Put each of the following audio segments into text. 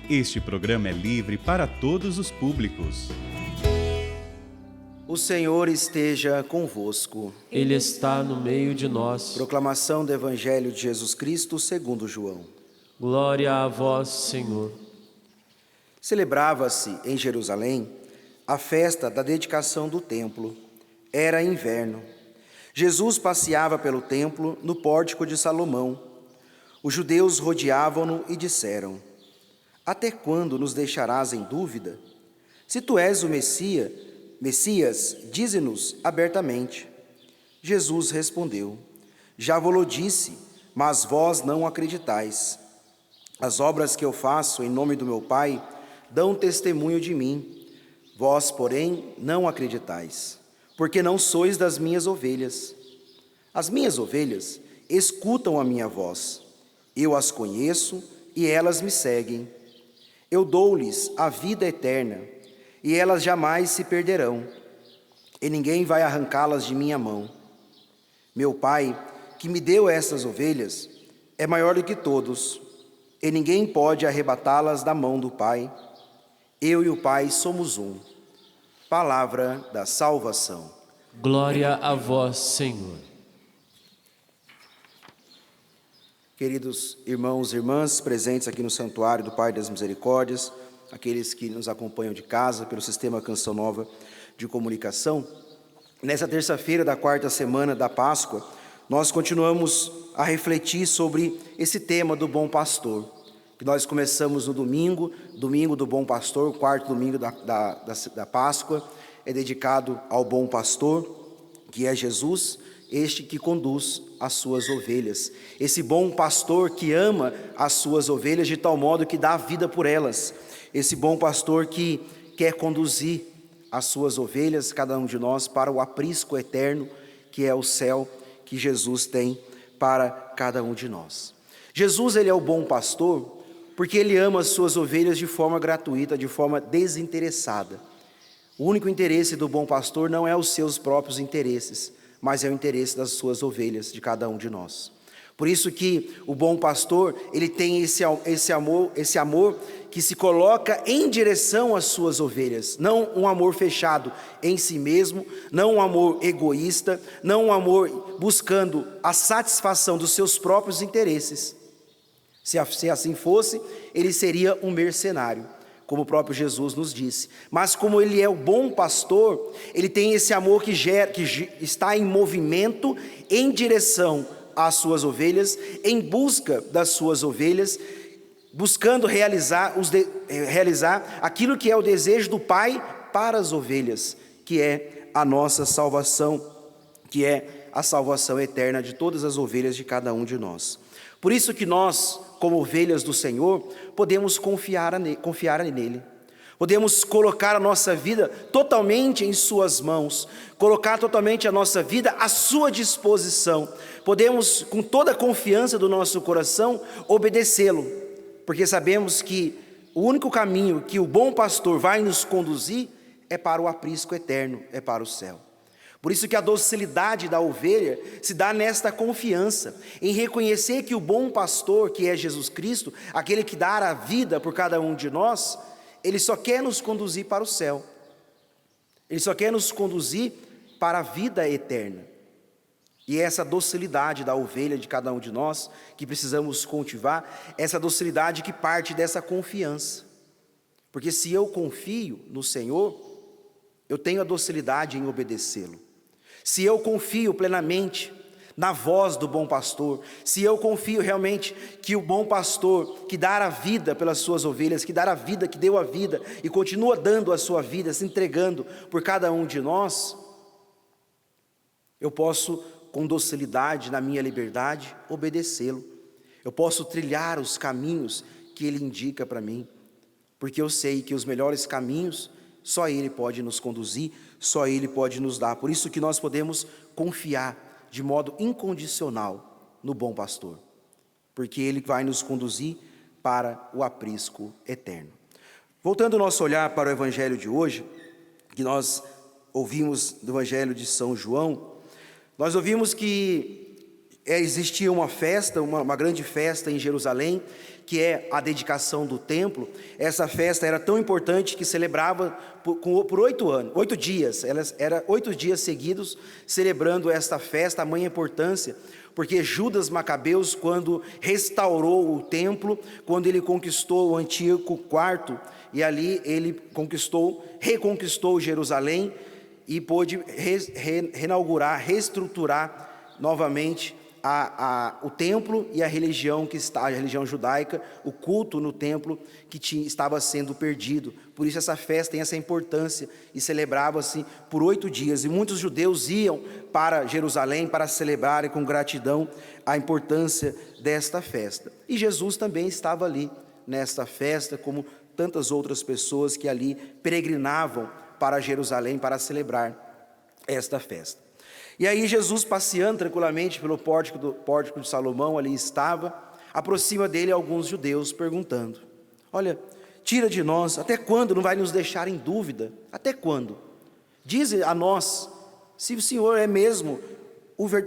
Este programa é livre para todos os públicos. O Senhor esteja convosco. Ele está no meio de nós. Proclamação do Evangelho de Jesus Cristo segundo João. Glória a vós, Senhor. Celebrava-se em Jerusalém a festa da dedicação do templo. Era inverno. Jesus passeava pelo templo no pórtico de Salomão. Os judeus rodeavam-no e disseram: Até quando nos deixarás em dúvida? Se tu és o Messias, dize-nos abertamente. Jesus respondeu: Já vos disse, mas vós não acreditais. As obras que eu faço em nome do meu Pai dão testemunho de mim. Vós, porém, não acreditais, porque não sois das minhas ovelhas. As minhas ovelhas escutam a minha voz. Eu as conheço e elas me seguem. Eu dou-lhes a vida eterna, e elas jamais se perderão, e ninguém vai arrancá-las de minha mão. Meu Pai, que me deu essas ovelhas, é maior do que todos, e ninguém pode arrebatá-las da mão do Pai. Eu e o Pai somos um. Palavra da salvação. Glória a vós, Senhor. Queridos irmãos e irmãs presentes aqui no Santuário do Pai das Misericórdias, aqueles que nos acompanham de casa pelo Sistema Canção Nova de Comunicação, nessa terça-feira da quarta semana da Páscoa, nós continuamos a refletir sobre esse tema do Bom Pastor, que nós começamos no domingo do Bom Pastor, o quarto domingo da Páscoa, é dedicado ao Bom Pastor, que é Jesus, este que conduz as suas ovelhas. Esse bom pastor que ama as suas ovelhas de tal modo que dá a vida por elas. Esse bom pastor que quer conduzir as suas ovelhas, cada um de nós, para o aprisco eterno, que é o céu que Jesus tem para cada um de nós. Jesus, ele é o bom pastor porque ele ama as suas ovelhas de forma gratuita, de forma desinteressada. O único interesse do bom pastor não é os seus próprios interesses, mas é o interesse das suas ovelhas, de cada um de nós. Por isso que o bom pastor, ele tem esse amor que se coloca em direção às suas ovelhas. Não um amor fechado em si mesmo, não um amor egoísta, não um amor buscando a satisfação dos seus próprios interesses. Se assim fosse, ele seria um mercenário, como o próprio Jesus nos disse. Mas como ele é o bom pastor, ele tem esse amor que está em movimento, em direção às suas ovelhas, em busca das suas ovelhas, buscando realizar aquilo que é o desejo do Pai para as ovelhas, que é a nossa salvação, que é a salvação eterna de todas as ovelhas de cada um de nós. Por isso que nós, como ovelhas do Senhor, podemos confiar nele. Podemos colocar a nossa vida totalmente em suas mãos, colocar totalmente a nossa vida à sua disposição. Podemos, com toda a confiança do nosso coração, obedecê-lo, porque sabemos que o único caminho que o bom pastor vai nos conduzir é para o aprisco eterno, é para o céu. Por isso que a docilidade da ovelha se dá nesta confiança, em reconhecer que o bom pastor, que é Jesus Cristo, aquele que dá a vida por cada um de nós, ele só quer nos conduzir para o céu. Ele só quer nos conduzir para a vida eterna. E essa docilidade da ovelha de cada um de nós, que precisamos cultivar, essa docilidade que parte dessa confiança. Porque se eu confio no Senhor, eu tenho a docilidade em obedecê-lo. Se eu confio plenamente na voz do bom pastor, se eu confio realmente que o bom pastor que dá a vida pelas suas ovelhas, que dá a vida, que deu a vida e continua dando a sua vida, se entregando por cada um de nós, eu posso, com docilidade, na minha liberdade, obedecê-lo. Eu posso trilhar os caminhos que ele indica para mim, porque eu sei que os melhores caminhos só ele pode nos conduzir, só ele pode nos dar. Por isso que nós podemos confiar de modo incondicional no bom pastor, porque ele vai nos conduzir para o aprisco eterno. Voltando o nosso olhar para o evangelho de hoje, que nós ouvimos do evangelho de São João, nós ouvimos que existia uma festa, uma grande festa em Jerusalém, que é a dedicação do templo. Essa festa era tão importante que celebrava por 8 dias, era 8 dias seguidos celebrando esta festa, a tamanha importância, porque Judas Macabeus, quando restaurou o templo, quando ele conquistou o antigo quarto, e ali ele reconquistou Jerusalém e pôde reinaugurar, reestruturar novamente o templo e a religião a religião judaica, o culto no templo que estava sendo perdido. Por isso essa festa tem essa importância e celebrava-se por 8 dias. E muitos judeus iam para Jerusalém para celebrarem com gratidão a importância desta festa. E Jesus também estava ali nesta festa, como tantas outras pessoas que ali peregrinavam para Jerusalém para celebrar esta festa. E aí Jesus, passeando tranquilamente pelo pórtico de Salomão, ali estava, aproxima dele alguns judeus perguntando: olha, tira de nós, até quando não vai nos deixar em dúvida? Até quando? Diz a nós, se o Senhor é mesmo,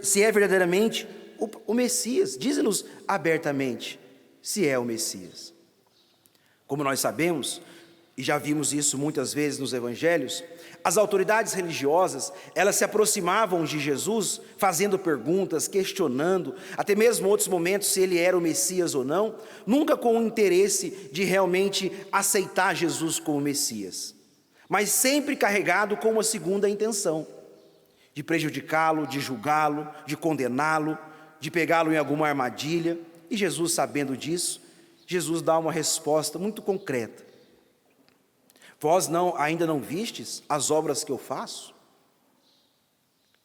se é verdadeiramente o Messias, dize-nos abertamente, se é o Messias. Como nós sabemos, e já vimos isso muitas vezes nos evangelhos, as autoridades religiosas, elas se aproximavam de Jesus, fazendo perguntas, questionando, até mesmo em outros momentos se ele era o Messias ou não, nunca com o interesse de realmente aceitar Jesus como Messias, mas sempre carregado com uma segunda intenção, de prejudicá-lo, de julgá-lo, de condená-lo, de pegá-lo em alguma armadilha. E Jesus, sabendo disso, Jesus dá uma resposta muito concreta: vós ainda não vistes as obras que eu faço?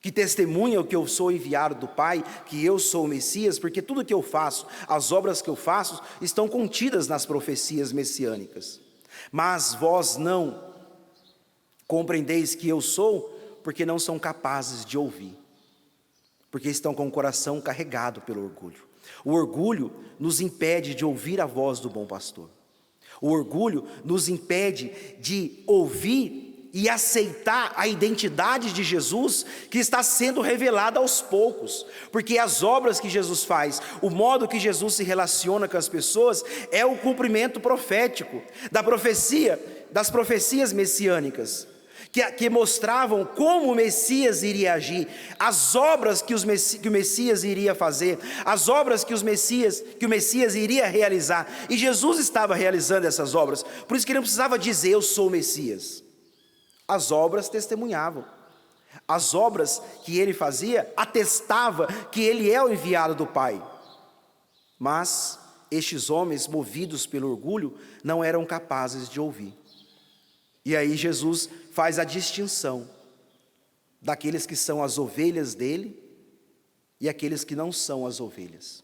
Que testemunham que eu sou enviado do Pai, que eu sou o Messias? Porque tudo que eu faço, as obras que eu faço, estão contidas nas profecias messiânicas. Mas vós não compreendeis que eu sou, porque não são capazes de ouvir, porque estão com o coração carregado pelo orgulho. O orgulho nos impede de ouvir a voz do bom pastor. O orgulho nos impede de ouvir e aceitar a identidade de Jesus, que está sendo revelada aos poucos, porque as obras que Jesus faz, o modo que Jesus se relaciona com as pessoas, é o cumprimento profético das profecias messiânicas, que mostravam como o Messias iria agir, as obras que o Messias iria fazer, as obras que o Messias iria realizar. E Jesus estava realizando essas obras, por isso que ele não precisava dizer: eu sou o Messias. As obras testemunhavam, as obras que ele fazia atestava que ele é o enviado do Pai. Mas estes homens, movidos pelo orgulho, não eram capazes de ouvir. E aí Jesus faz a distinção daqueles que são as ovelhas dele e aqueles que não são as ovelhas.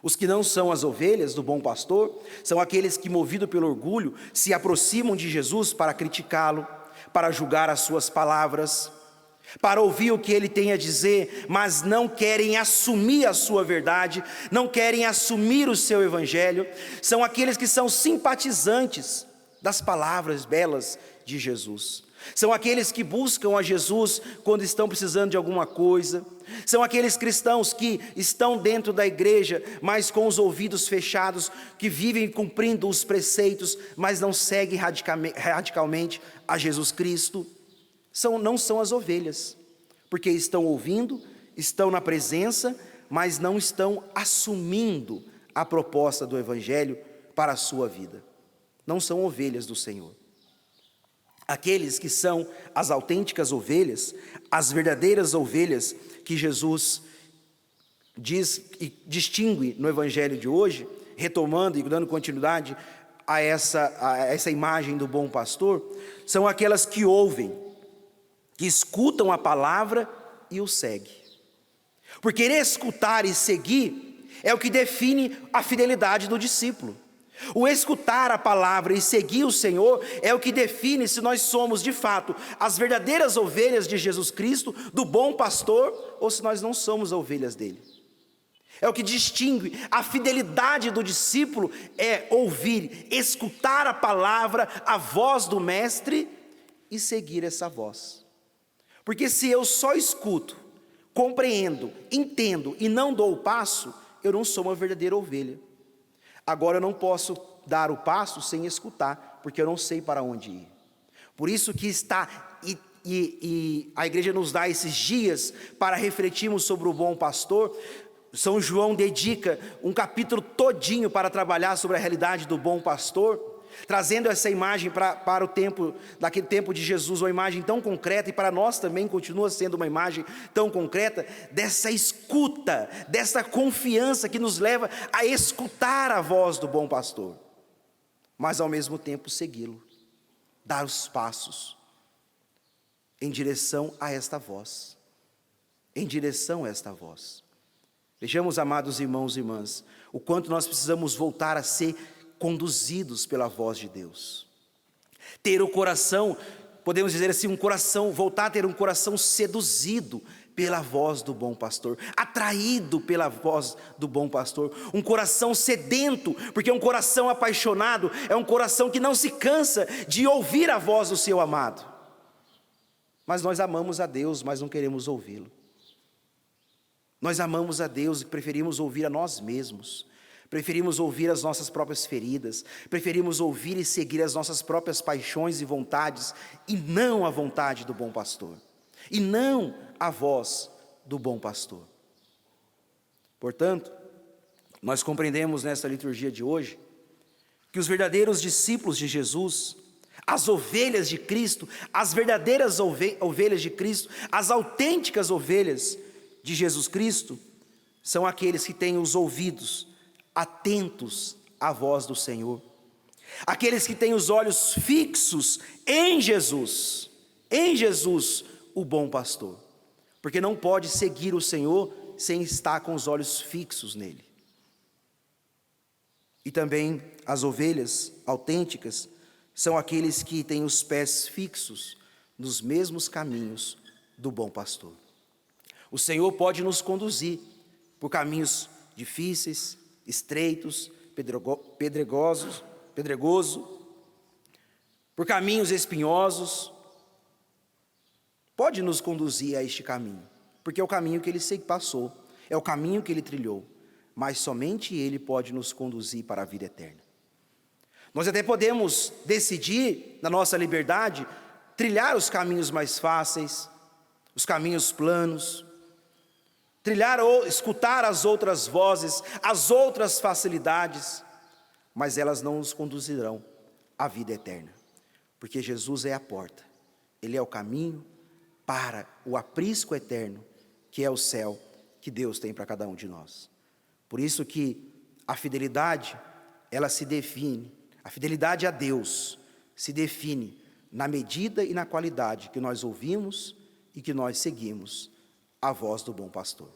Os que não são as ovelhas do bom pastor são aqueles que, movidos pelo orgulho, se aproximam de Jesus para criticá-lo, para julgar as suas palavras, para ouvir o que ele tem a dizer, mas não querem assumir a sua verdade, não querem assumir o seu evangelho. São aqueles que são simpatizantes das palavras belas de Jesus. São aqueles que buscam a Jesus quando estão precisando de alguma coisa. São aqueles cristãos que estão dentro da igreja, mas com os ouvidos fechados, que vivem cumprindo os preceitos, mas não seguem radicalmente a Jesus Cristo. Não são as ovelhas, porque estão ouvindo, estão na presença, mas não estão assumindo a proposta do evangelho para a sua vida. Não são ovelhas do Senhor. Aqueles que são as autênticas ovelhas, as verdadeiras ovelhas que Jesus diz e distingue no evangelho de hoje, retomando e dando continuidade a essa imagem do bom pastor, são aquelas que ouvem, que escutam a palavra e o seguem. Porque escutar e seguir é o que define a fidelidade do discípulo. O escutar a palavra e seguir o Senhor é o que define se nós somos de fato as verdadeiras ovelhas de Jesus Cristo, do bom pastor, ou se nós não somos ovelhas dele. É o que distingue a fidelidade do discípulo, é ouvir, escutar a palavra, a voz do mestre e seguir essa voz. Porque se eu só escuto compreendo, entendo e não dou o passo, eu não sou uma verdadeira ovelha. Agora eu não posso dar o passo sem escutar, porque eu não sei para onde ir. Por isso que a igreja nos dá esses dias para refletirmos sobre o bom pastor. São João dedica um capítulo todinho para trabalhar sobre a realidade do bom pastor, trazendo essa imagem para o tempo, daquele tempo de Jesus, uma imagem tão concreta, e para nós também continua sendo uma imagem tão concreta, dessa escuta, dessa confiança que nos leva a escutar a voz do bom pastor, mas ao mesmo tempo segui-lo, dar os passos em direção a esta voz, em direção a esta voz. Vejamos, amados irmãos e irmãs, o quanto nós precisamos voltar a ser conduzidos pela voz de Deus. Ter o coração, podemos dizer assim, voltar a ter um coração seduzido pela voz do bom pastor, atraído pela voz do bom pastor, um coração sedento, porque um coração apaixonado é um coração que não se cansa de ouvir a voz do seu amado. Mas nós amamos a Deus, mas não queremos ouvi-lo. Nós amamos a Deus e preferimos ouvir a nós mesmos. Preferimos ouvir as nossas próprias feridas, preferimos ouvir e seguir as nossas próprias paixões e vontades, e não a vontade do bom pastor, e não a voz do bom pastor. Portanto, nós compreendemos nesta liturgia de hoje, que os verdadeiros discípulos de Jesus, as ovelhas de Cristo, as verdadeiras ovelhas de Cristo, as autênticas ovelhas de Jesus Cristo, são aqueles que têm os ouvidos atentos à voz do Senhor, aqueles que têm os olhos fixos em Jesus, o bom pastor, porque não pode seguir o Senhor sem estar com os olhos fixos nele. E também as ovelhas autênticas são aqueles que têm os pés fixos nos mesmos caminhos do bom pastor. O Senhor pode nos conduzir por caminhos difíceis, estreitos, pedregoso, por caminhos espinhosos, pode nos conduzir a este caminho, porque é o caminho que ele passou, é o caminho que ele trilhou, mas somente ele pode nos conduzir para a vida eterna. Nós até podemos decidir, na nossa liberdade, trilhar os caminhos mais fáceis, os caminhos planos, trilhar ou escutar as outras vozes, as outras facilidades, mas elas não nos conduzirão à vida eterna, porque Jesus é a porta, Ele é o caminho para o aprisco eterno, que é o céu que Deus tem para cada um de nós. Por isso que a fidelidade, ela se define, a fidelidade a Deus se define na medida e na qualidade que nós ouvimos e que nós seguimos a voz do bom pastor.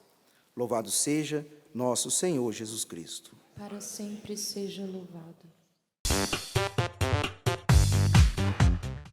Louvado seja nosso Senhor Jesus Cristo. Para sempre seja louvado.